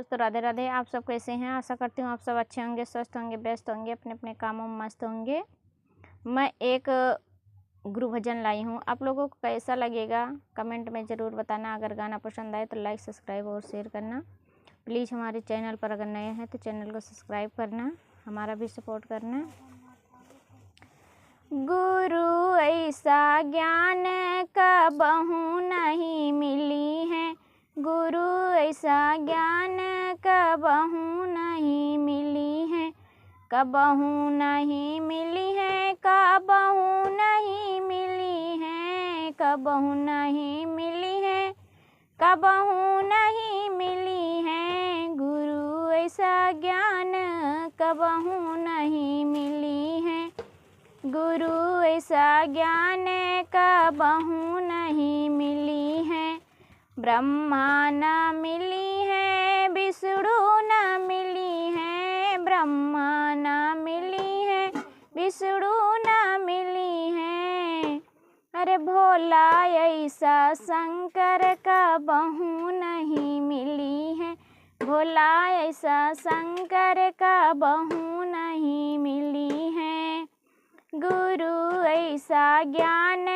दोस्तों राधे राधे। आप सब कैसे हैं? आशा करती हूँ आप सब अच्छे होंगे, स्वस्थ होंगे, व्यस्त होंगे, अपने अपने कामों में मस्त होंगे। मैं एक गुरु भजन लाई हूँ, आप लोगों को कैसा लगेगा कमेंट में ज़रूर बताना। अगर गाना पसंद आए तो लाइक, सब्सक्राइब और शेयर करना। प्लीज़ हमारे चैनल पर अगर नए हैं तो चैनल को सब्सक्राइब करना, हमारा भी सपोर्ट करना। गुरु ऐसा ज्ञान कबहू नहीं मिली है, गुरु ऐसा ज्ञान कबहू नहीं मिली है, कबहू नहीं मिली है, कबहू नहीं मिली है, कबहू नहीं मिली है, कबहू नहीं मिली है। गुरु ऐसा ज्ञान कबहू नहीं मिली है, गुरु ऐसा ज्ञान कबहू नहीं मिली है। ब्रह्मा न मिली है, विष्णु न मिली है, ब्रह्मा न मिली है, विष्णु न मिली है। अरे भोला ऐसा शंकर कबहू नहीं मिली है, भोला ऐसा शंकर कबहू नहीं मिली है। गुरु ऐसा ज्ञान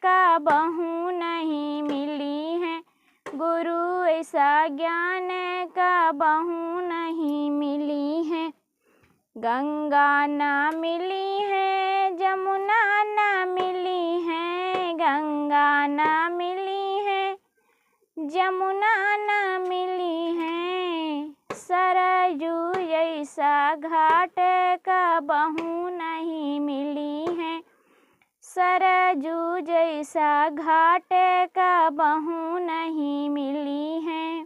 कबहू नहीं मिली है, गुरु ऐसा ज्ञान कबहू नहीं मिली है। गंगा न मिली है, जमुना न मिली है, गंगा न मिली है, जमुना न मिली है। सरयू ऐसा घाट कबहू नहीं मिली है, सरयू जैसा घाट कबहू नहीं मिली है।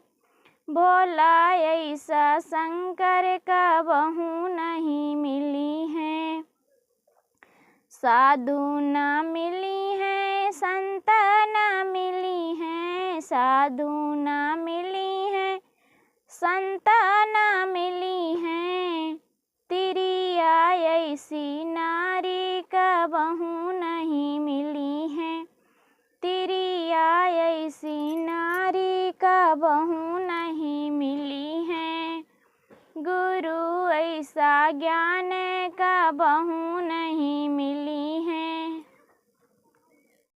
भोला ऐसा शंकर कबहू नहीं मिली है। साधु न मिली है, संत न मिली है, साधु न मिली है, संत न मिली है। तिरिया ऐसी नारी कबहू नहीं मिली है, तिरिया ऐसी नारी कबहू नहीं मिली है। गुरु ऐसा ज्ञान कबहू नहीं मिली